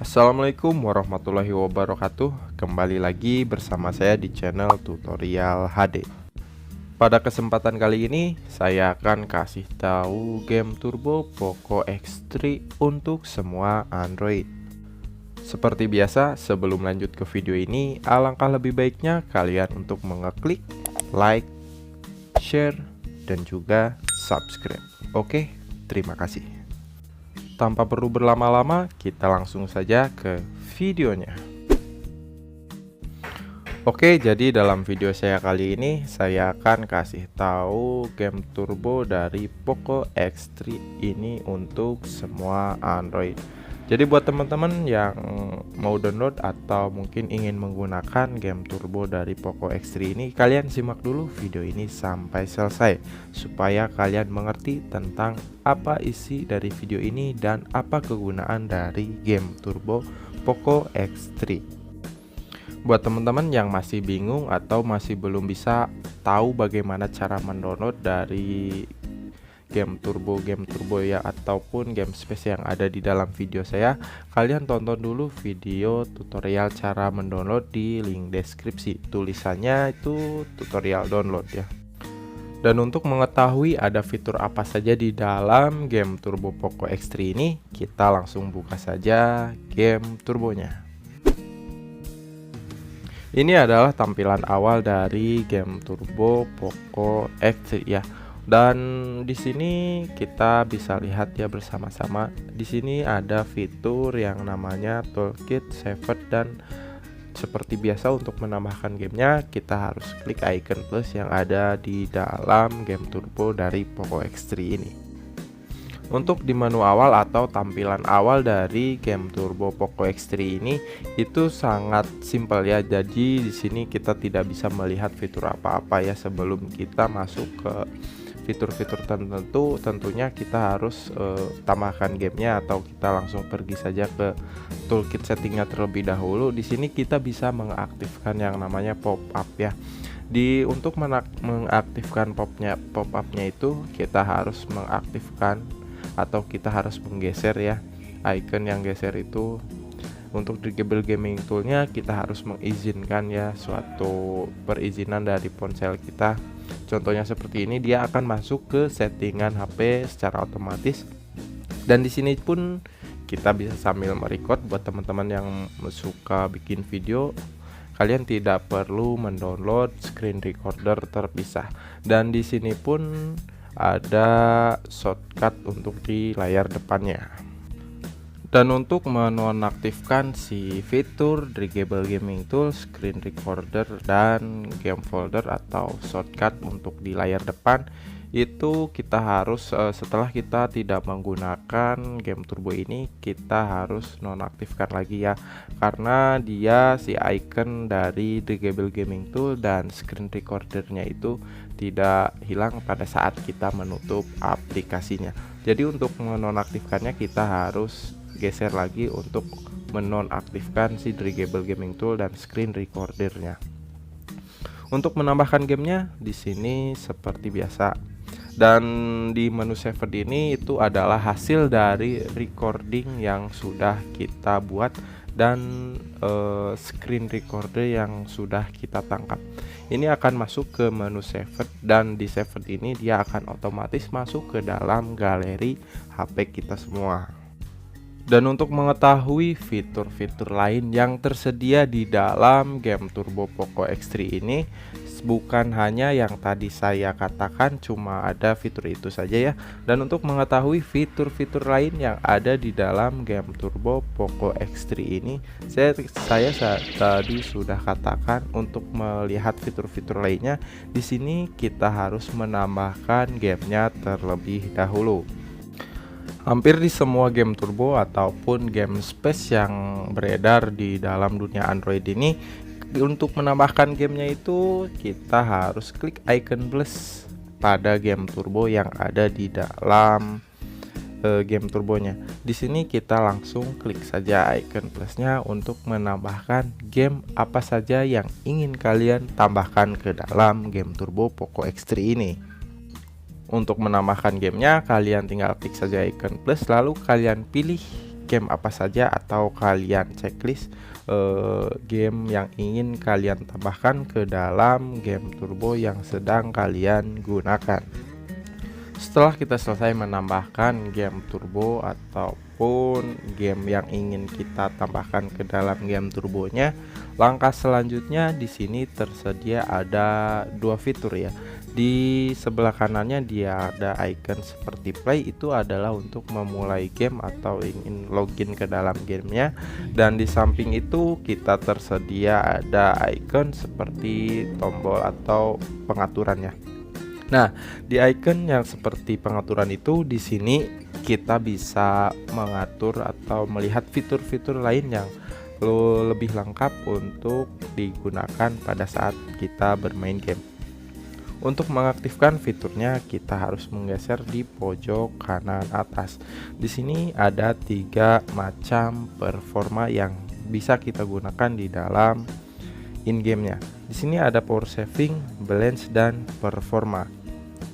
Assalamualaikum warahmatullahi wabarakatuh. Kembali lagi bersama saya di channel Tutorial HD. Pada kesempatan kali ini saya akan kasih tahu game Turbo Poco X3 untuk semua Android. Seperti biasa, sebelum lanjut ke video ini, alangkah lebih baiknya kalian untuk mengeklik like, share, dan juga subscribe. Oke, terima kasih. Tanpa perlu berlama-lama, kita langsung saja ke videonya. Oke, jadi dalam video saya kali ini saya akan kasih tahu game Turbo dari Poco X3 ini untuk semua Android. Jadi buat teman-teman yang mau download atau mungkin ingin menggunakan game Turbo dari Poco X3 ini, kalian simak dulu video ini sampai selesai supaya kalian mengerti tentang apa isi dari video ini dan apa kegunaan dari game Turbo Poco X3. Buat teman-teman yang masih bingung atau masih belum bisa tahu bagaimana cara mendownload dari game Turbo ya ataupun game space yang ada di dalam video saya, kalian tonton dulu video tutorial cara mendownload di link deskripsi. Tulisannya itu tutorial download ya. Dan untuk mengetahui ada fitur apa saja di dalam game Turbo Poco X3 ini, kita langsung buka saja game turbonya. Ini adalah tampilan awal dari game Turbo Poco X3 ya. Dan di sini kita bisa lihat ya bersama-sama. Di sini ada fitur yang namanya Toolkit Saver, dan seperti biasa untuk menambahkan gamenya kita harus klik icon plus yang ada di dalam game Turbo dari Poco X3 ini. Untuk di menu awal atau tampilan awal dari game Turbo Poco X3 ini itu sangat simpel ya. Jadi di sini kita tidak bisa melihat fitur apa-apa ya sebelum kita masuk ke fitur-fitur tertentu. Tentunya kita harus tambahkan gamenya atau kita langsung pergi saja ke toolkit settingnya terlebih dahulu. Di sini kita bisa mengaktifkan yang namanya pop-up ya. Untuk mengaktifkan pop-upnya itu kita harus mengaktifkan atau kita harus menggeser ya icon yang geser itu. Untuk di Gable Gaming Toolnya kita harus mengizinkan ya suatu perizinan dari ponsel kita. Contohnya seperti ini, dia akan masuk ke settingan HP secara otomatis. Dan di sini pun kita bisa sambil merecord. Buat teman-teman yang suka bikin video, kalian tidak perlu mendownload screen recorder terpisah. Dan di sini pun ada shortcut untuk di layar depannya. Dan untuk menonaktifkan si fitur Dragable Gaming Tool, Screen Recorder, dan Game Folder atau shortcut untuk di layar depan, itu kita harus setelah kita tidak menggunakan game Turbo ini, kita harus nonaktifkan lagi ya, karena dia si icon dari Dragable Gaming Tool dan Screen Recordernya itu tidak hilang pada saat kita menutup aplikasinya. Jadi untuk menonaktifkannya kita harus geser lagi untuk menonaktifkan si Dragable Gaming Tool dan Screen Recordernya. Untuk menambahkan gamenya di sini seperti biasa. Dan di menu saver ini itu adalah hasil dari recording yang sudah kita buat dan screen recorder yang sudah kita tangkap. Ini akan masuk ke menu saver, dan di saver ini dia akan otomatis masuk ke dalam galeri HP kita semua. Dan untuk mengetahui fitur-fitur lain yang tersedia di dalam game Turbo Poco X3 ini, bukan hanya yang tadi saya katakan, cuma ada fitur itu saja ya. Dan untuk mengetahui fitur-fitur lain yang ada di dalam game Turbo Poco X3 ini, saya tadi sudah katakan untuk melihat fitur-fitur lainnya, di sini kita harus menambahkan gamenya terlebih dahulu. Hampir di semua game Turbo ataupun game space yang beredar di dalam dunia Android ini, untuk menambahkan gamenya itu kita harus klik icon plus pada game Turbo yang ada di dalam game turbonya. Di sini kita langsung klik saja icon plusnya untuk menambahkan game apa saja yang ingin kalian tambahkan ke dalam game Turbo Poco X3 ini. Untuk menambahkan gamenya, kalian tinggal klik saja icon plus, lalu kalian pilih game apa saja atau kalian checklist game yang ingin kalian tambahkan ke dalam game turbo yang sedang kalian gunakan. Setelah kita selesai menambahkan game turbo ataupun game yang ingin kita tambahkan ke dalam game turbonya, langkah selanjutnya di sini tersedia ada dua fitur ya. Di sebelah kanannya dia ada icon seperti play, itu adalah untuk memulai game atau ingin login ke dalam gamenya, dan di samping itu kita tersedia ada icon seperti tombol atau pengaturannya. Nah, di icon yang seperti pengaturan itu, di sini kita bisa mengatur atau melihat fitur-fitur lain yang lebih lengkap untuk digunakan pada saat kita bermain game. Untuk mengaktifkan fiturnya, kita harus menggeser di pojok kanan atas. Di sini ada 3 macam performa yang bisa kita gunakan di dalam in-game-nya. Di sini ada power saving, balance, dan performa.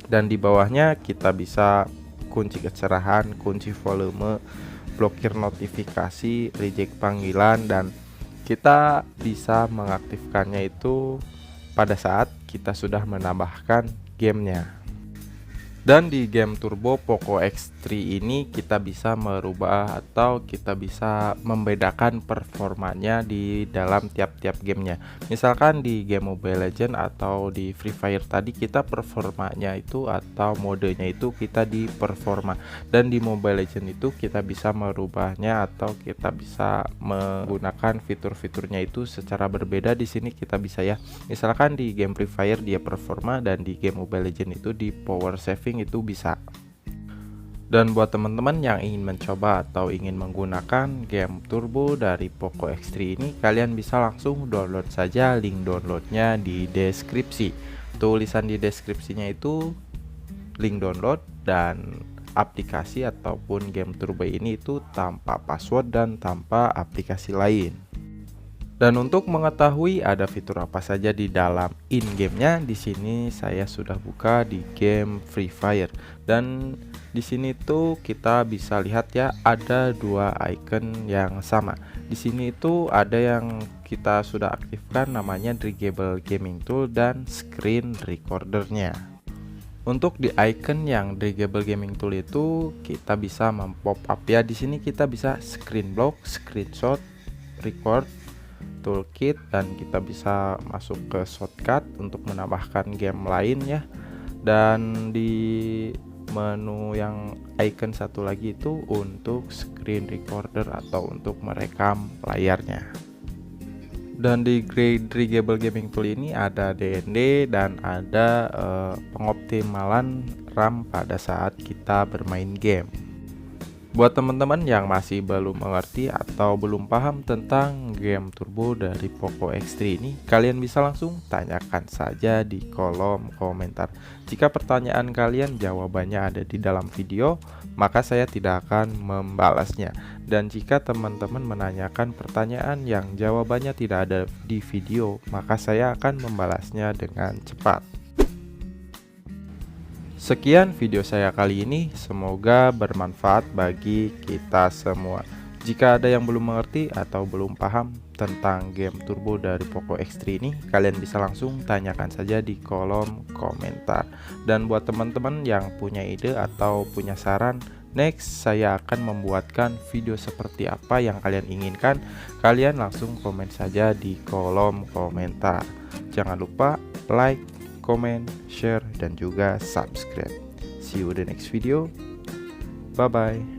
Dan di bawahnya kita bisa kunci kecerahan, kunci volume, blokir notifikasi, reject panggilan, dan kita bisa mengaktifkannya itu pada saat kita sudah menambahkan gamenya. Dan di game turbo Poco X3 ini kita bisa merubah atau kita bisa membedakan performanya di dalam tiap-tiap gamenya. Misalkan di game Mobile Legends atau di Free Fire tadi, kita performanya itu atau modenya itu kita di performa, dan di Mobile Legends itu kita bisa merubahnya atau kita bisa menggunakan fitur-fiturnya itu secara berbeda. Di sini kita bisa ya, misalkan di game Free Fire dia performa dan di game Mobile Legends itu di power saving itu bisa. Dan buat teman-teman yang ingin mencoba atau ingin menggunakan game turbo dari Poco X3 ini, kalian bisa langsung download saja, link downloadnya di deskripsi. Tulisan di deskripsinya itu link download, dan aplikasi ataupun game turbo ini itu tanpa password dan tanpa aplikasi lain. Dan untuk mengetahui ada fitur apa saja di dalam in-game-nya, di sini saya sudah buka di game Free Fire. Dan di sini tuh kita bisa lihat ya, ada 2 icon yang sama. Di sini itu ada yang kita sudah aktifkan, namanya Driggable Gaming Tool dan Screen Recorder-nya. Untuk di icon yang Driggable Gaming Tool itu kita bisa mempop up ya. Di sini kita bisa screen block, screenshot, record, toolkit, dan kita bisa masuk ke shortcut untuk menambahkan game lain ya. Dan di menu yang icon satu lagi itu untuk screen recorder atau untuk merekam layarnya. Dan di Driggable Gaming Tool ini ada DND dan ada pengoptimalan RAM pada saat kita bermain game. Buat teman-teman yang masih belum mengerti atau belum paham tentang game turbo dari Poco X3 ini, kalian bisa langsung tanyakan saja di kolom komentar. Jika pertanyaan kalian jawabannya ada di dalam video, maka saya tidak akan membalasnya. Dan jika teman-teman menanyakan pertanyaan yang jawabannya tidak ada di video, maka saya akan membalasnya dengan cepat. Sekian video saya kali ini, semoga bermanfaat bagi kita semua. Jika ada yang belum mengerti atau belum paham tentang game turbo dari Poco X3 ini, kalian bisa langsung tanyakan saja di kolom komentar. Dan buat teman-teman yang punya ide atau punya saran, next saya akan membuatkan video seperti apa yang kalian inginkan, kalian langsung komen saja di kolom komentar. Jangan lupa like, comment, share, dan juga subscribe. See you the next video. Bye bye.